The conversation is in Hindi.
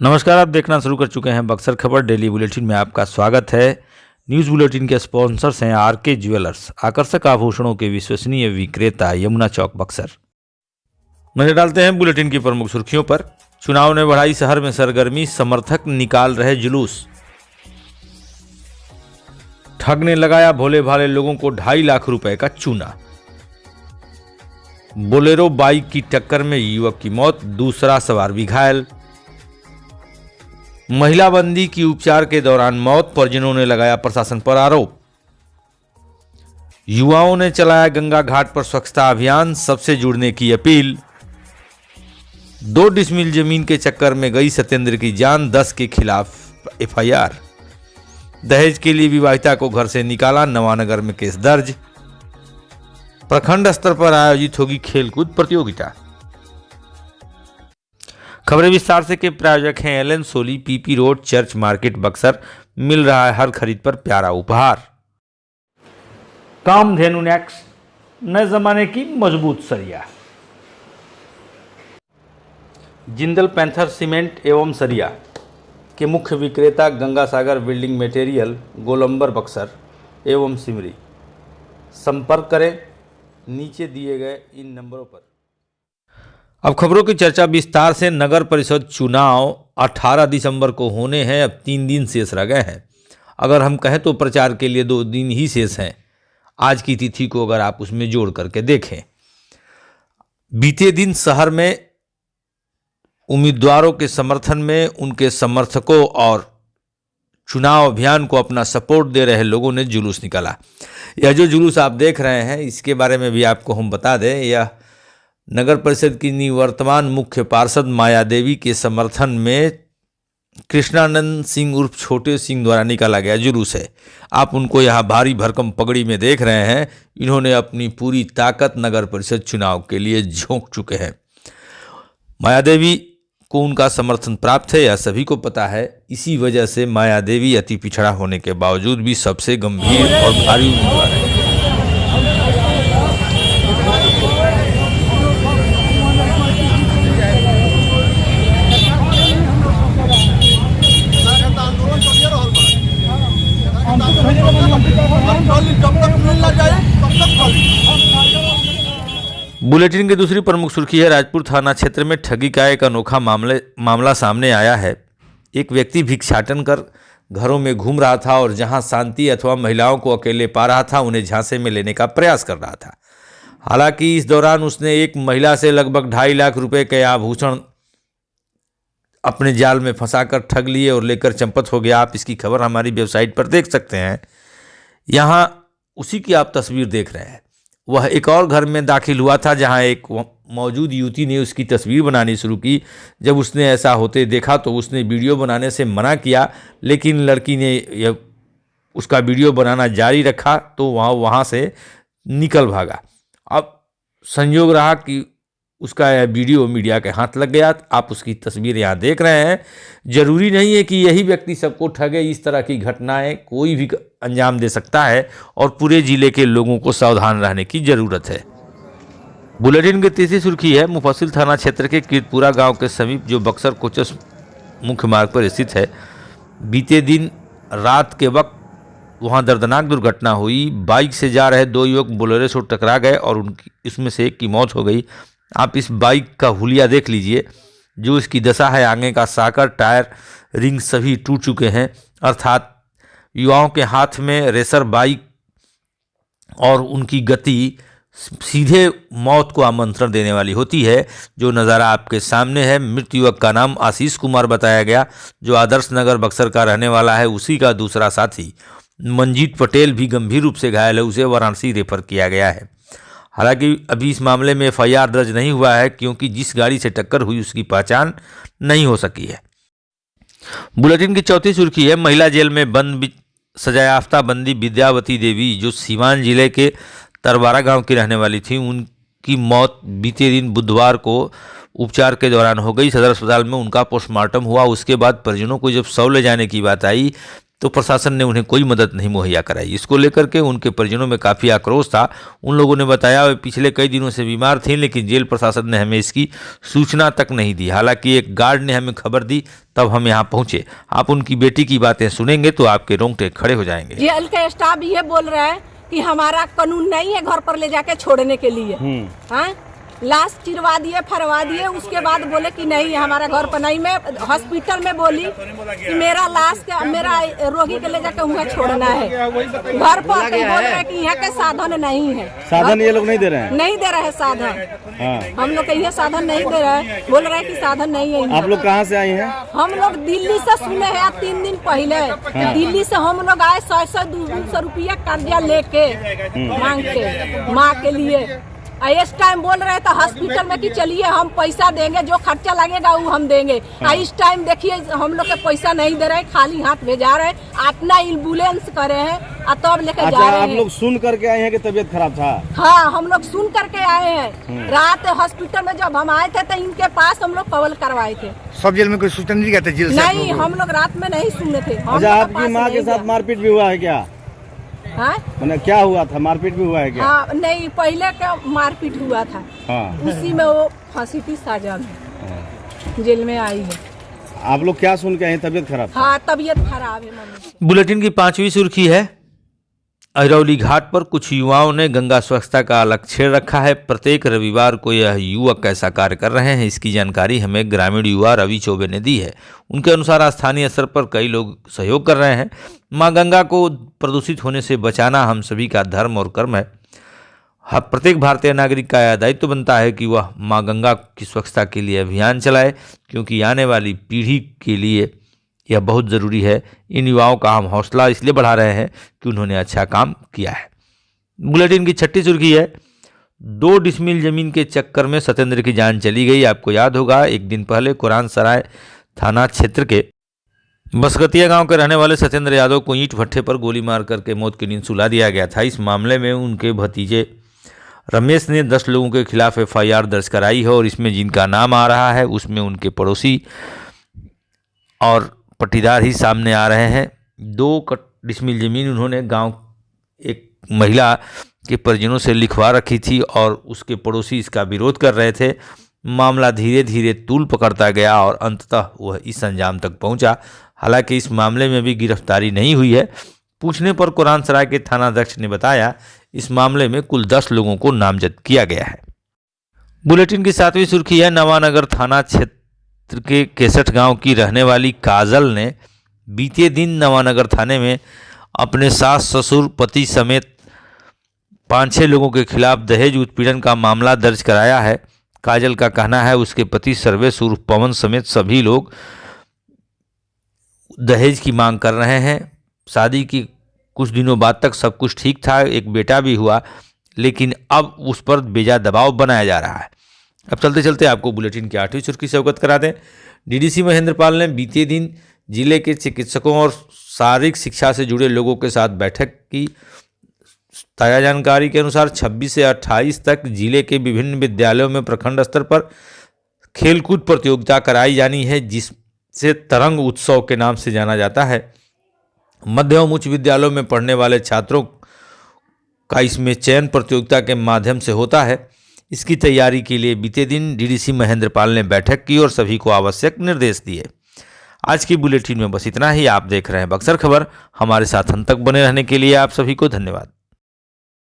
नमस्कार, आप देखना शुरू कर चुके हैं बक्सर खबर डेली बुलेटिन में आपका स्वागत है। न्यूज़ बुलेटिन के स्पॉन्सर्स हैं आरके ज्वेलर्स, आकर्षक आभूषणों के विश्वसनीय विक्रेता, यमुना चौक, बक्सर। नजर डालते हैं बुलेटिन की प्रमुख सुर्खियों पर। चुनाव ने बढ़ाई शहर में सरगर्मी, समर्थक निकाल रहे जुलूस। ठग ने लगाया भोले भाले लोगों को 2.5 लाख रुपए का चूना। बोलेरो बाइक की टक्कर में युवक की मौत, दूसरा सवार भी घायल। महिला बंदी की उपचार के दौरान मौत, परिजनों ने लगाया प्रशासन पर आरोप। युवाओं ने चलाया गंगा घाट पर स्वच्छता अभियान, सबसे जुड़ने की अपील। 2 डिसमिल जमीन के चक्कर में गई सत्येंद्र की जान, 10 के खिलाफ एफआईआर। दहेज के लिए विवाहिता को घर से निकाला, नवानगर में केस दर्ज। प्रखंड स्तर पर आयोजित होगी खेलकूद प्रतियोगिता। खबरें विस्तार से के प्रायोजक हैं Allen Solly, PP road, church market, Buxar. मिल रहा है हर खरीद पर प्यारा उपहार। कामधेनु नेक्स, नए जमाने की मजबूत सरिया। जिंदल पैंथर सीमेंट एवं सरिया के मुख्य विक्रेता गंगा सागर बिल्डिंग मटेरियल, गोलंबर, बक्सर एवं सिमरी। संपर्क करें नीचे दिए गए इन नंबरों पर। अब खबरों की चर्चा विस्तार से। नगर परिषद चुनाव 18 दिसंबर को होने हैं, अब 3 दिन शेष रह गए हैं। अगर हम कहें तो प्रचार के लिए 2 दिन ही शेष हैं। आज की तिथि को अगर आप उसमें जोड़ करके देखें, बीते दिन शहर में उम्मीदवारों के समर्थन में उनके समर्थकों और चुनाव अभियान को अपना सपोर्ट दे रहे लोगों ने जुलूस निकाला। यह जो जुलूस आप देख रहे हैं, इसके बारे में भी आपको हम बता दें, यह नगर परिषद की निवर्तमान मुख्य पार्षद माया देवी के समर्थन में कृष्णानंद सिंह उर्फ छोटे सिंह द्वारा निकाला गया जुलूस है। आप उनको यहाँ भारी भरकम पगड़ी में देख रहे हैं। इन्होंने अपनी पूरी ताकत नगर परिषद चुनाव के लिए झोंक चुके हैं। माया देवी को उनका समर्थन प्राप्त है, यह सभी को पता है। इसी वजह से माया देवी अति पिछड़ा होने के बावजूद भी सबसे गंभीर और भारी उम्मीदवार है। बुलेटिन की दूसरी प्रमुख सुर्खी है, राजपुर थाना क्षेत्र में ठगी का एक अनोखा मामला सामने आया है। एक व्यक्ति भिक्षाटन कर घरों में घूम रहा था और जहां शांति अथवा महिलाओं को अकेले पा रहा था, उन्हें झांसे में लेने का प्रयास कर रहा था। हालांकि इस दौरान उसने एक महिला से लगभग 2.5 लाख रुपए के आभूषण अपने जाल में फंसाकर ठग लिए और लेकर चंपत हो गया। आप इसकी खबर हमारी वेबसाइट पर देख सकते हैं। यहाँ उसी की आप तस्वीर देख रहे हैं। वह एक और घर में दाखिल हुआ था जहां एक मौजूद युवती ने उसकी तस्वीर बनानी शुरू की। जब उसने ऐसा होते देखा तो उसने वीडियो बनाने से मना किया, लेकिन लड़की ने उसका वीडियो बनाना जारी रखा तो वहाँ से निकल भागा। अब संयोग रहा कि उसका यह वीडियो मीडिया के हाथ लग गया। आप उसकी तस्वीर यहाँ देख रहे हैं। जरूरी नहीं है कि यही व्यक्ति सबको ठगे। इस तरह की घटनाएं कोई भी अंजाम दे सकता है और पूरे जिले के लोगों को सावधान रहने की जरूरत है। बुलेटिन की तीसरी सुर्खी है, मुफस्सिल थाना क्षेत्र के कीर्तपुरा गांव के समीप, जो बक्सर कोचस मुख्य मार्ग पर स्थित है, बीते दिन रात के वक्त वहां दर्दनाक दुर्घटना हुई। बाइक से जा रहे 2 युवक बोलेरो से टकरा गए और इसमें से एक की मौत हो गई। आप इस बाइक का हुलिया देख लीजिए, जो इसकी दशा है। आगे का साकर, टायर, रिंग सभी टूट चुके हैं। अर्थात युवाओं के हाथ में रेसर बाइक और उनकी गति सीधे मौत को आमंत्रण देने वाली होती है। जो नज़ारा आपके सामने है, मृत युवक का नाम आशीष कुमार बताया गया, जो आदर्श नगर बक्सर का रहने वाला है। उसी का दूसरा साथी मंजीत पटेल भी गंभीर रूप से घायल है, उसे वाराणसी रेफर किया गया है। हालांकि अभी इस मामले में एफआईआर दर्ज नहीं हुआ है, क्योंकि जिस गाड़ी से टक्कर हुई उसकी पहचान नहीं हो सकी है। बुलेटिन की चौथी सुर्खी है, महिला जेल में बंद सजायाफ्ता बंदी विद्यावती देवी, जो सीवान जिले के तरवारा गांव की रहने वाली थी, उनकी मौत बीते दिन बुधवार को उपचार के दौरान हो गई। सदर अस्पताल में उनका पोस्टमार्टम हुआ। उसके बाद परिजनों को जब शव ले जाने की बात आई तो प्रशासन ने उन्हें कोई मदद नहीं मुहैया कराई। इसको लेकर के उनके परिजनों में काफ़ी आक्रोश था। उन लोगों ने बताया वे पिछले कई दिनों से बीमार थीं, लेकिन जेल प्रशासन ने हमें इसकी सूचना तक नहीं दी। हालांकि एक गार्ड ने हमें खबर दी, तब हम यहाँ पहुँचे। आप उनकी बेटी की बातें सुनेंगे तो आपके रोंगटे खड़े हो जाएंगे। जेल का स्टाफ ये बोल रहा है कि हमारा कानून नहीं है घर पर ले जाके छोड़ने के लिए। हाँ, लाश चिरवा दिए, फरवा दिए, उसके बाद बोले कि नहीं हमारा घर पर नहीं। मैं हॉस्पिटल में बोली कि मेरा लाश मेरा रोगी के ले जाके उनको छोड़ना है। घर पर बोल रहे हैं कि यहाँ के साधन नहीं है। साधन ये लोग नहीं दे रहे हैं? नहीं दे रहे हैं साधन। हम लोग ये साधन नहीं दे रहे हैं, बोल रहे हैं कि साधन नहीं है। आप लोग कहाँ से आए हैं? हम लोग दिल्ली से सुने हैं 3 दिन पहले। दिल्ली से हम लोग आए 100-200 रुपया कर्जा लेके मांग के माँ के लिए। इस टाइम बोल रहे थे हॉस्पिटल में कि चलिए हम पैसा देंगे, जो खर्चा लगेगा वो हम देंगे। इस टाइम देखिए हम लोग के पैसा नहीं दे रहे, खाली हाथ भेजा रहे, अपना एम्बुलेंस करे हैं और तब लेके जा रहे हैं। आप लोग सुन करके आए हैं कि तबीयत खराब था? हाँ, हम लोग सुन करके आए हैं। रात हॉस्पिटल में जब हम आए थे तो इनके पास हम लोग कॉल करवाए थे। सब जेल में कोई सूचना नहीं गया था? जेल नहीं, हम लोग रात में नहीं सुने थे। अच्छा, आपकी माँ के साथ मारपीट भी हुआ है क्या? हाँ, मैंने क्या हुआ था? मारपीट भी हुआ है क्या? हाँ, नहीं, पहले का मारपीट हुआ था। हाँ। उसी में वो फांसी की सजा में जेल में आई है। आप लोग क्या सुन के आए? तबीयत खराब? हाँ, तबीयत खराब है मम्मी की। बुलेटिन की 5वीं सुर्खी है, अहिरौली घाट पर कुछ युवाओं ने गंगा स्वच्छता का अलग छेड़ रखा है। प्रत्येक रविवार को यह युवक ऐसा कार्य कर रहे हैं। इसकी जानकारी हमें ग्रामीण युवा रवि चौबे ने दी है। उनके अनुसार स्थानीय स्तर पर कई लोग सहयोग कर रहे हैं। मां गंगा को प्रदूषित होने से बचाना हम सभी का धर्म और कर्म है। प्रत्येक भारतीय नागरिक का यह दायित्व बनता है कि वह मां गंगा की स्वच्छता के लिए अभियान चलाए, क्योंकि आने वाली पीढ़ी के लिए यह बहुत ज़रूरी है। इन युवाओं का हम हौसला इसलिए बढ़ा रहे हैं कि उन्होंने अच्छा काम किया है। बुलेटिन की 6ठी सुर्खी है, 2 डिसमिल जमीन के चक्कर में सत्येंद्र की जान चली गई। आपको याद होगा एक दिन पहले कुरान सराय थाना क्षेत्र के बसकतिया गांव के रहने वाले सत्येंद्र यादव को ईंट भट्ठे पर गोली मार करके मौत की नींद सुला दिया गया था। इस मामले में उनके भतीजे रमेश ने 10 लोगों के खिलाफ FIR दर्ज कराई है और इसमें जिनका नाम आ रहा है उसमें उनके पड़ोसी और पट्टीदार ही सामने आ रहे हैं। 2 डिसमिल जमीन उन्होंने गांव एक महिला के परिजनों से लिखवा रखी थी और उसके पड़ोसी इसका विरोध कर रहे थे। मामला धीरे धीरे तूल पकड़ता गया और अंततः वह इस अंजाम तक पहुंचा। हालांकि इस मामले में भी गिरफ्तारी नहीं हुई है। पूछने पर कुरान सराय के थानाध्यक्ष ने बताया इस मामले में कुल 10 लोगों को नामजद किया गया है। बुलेटिन की 7वीं सुर्खी है, नवानगर थाना क्षेत्र के केसठ गांव की रहने वाली काजल ने बीते दिन नवानगर थाने में अपने सास ससुर पति समेत 5-6 लोगों के खिलाफ दहेज उत्पीड़न का मामला दर्ज कराया है। काजल का कहना है उसके पति सर्वेश उर्फ पवन समेत सभी लोग दहेज की मांग कर रहे हैं। शादी की कुछ दिनों बाद तक सब कुछ ठीक था, एक बेटा भी हुआ, लेकिन अब उस पर बेजा दबाव बनाया जा रहा है। अब चलते चलते आपको बुलेटिन की 8वीं सुर्खी से अवगत करा दें। DDC महेंद्र पाल ने बीते दिन जिले के चिकित्सकों और शारीरिक शिक्षा से जुड़े लोगों के साथ बैठक की। ताज़ा जानकारी के अनुसार 26 से 28 तक जिले के विभिन्न विद्यालयों में प्रखंड स्तर पर खेलकूद प्रतियोगिता कराई जानी है, जिसे तरंग उत्सव के नाम से जाना जाता है। मध्य एवं उच्च विद्यालयों में पढ़ने वाले छात्रों का इसमें चयन प्रतियोगिता के माध्यम से होता है। इसकी तैयारी के लिए बीते दिन DDC महेंद्र पाल ने बैठक की और सभी को आवश्यक निर्देश दिए। आज की बुलेटिन में बस इतना ही। आप देख रहे हैं बक्सर खबर। हमारे साथ अंत तक बने रहने के लिए आप सभी को धन्यवाद।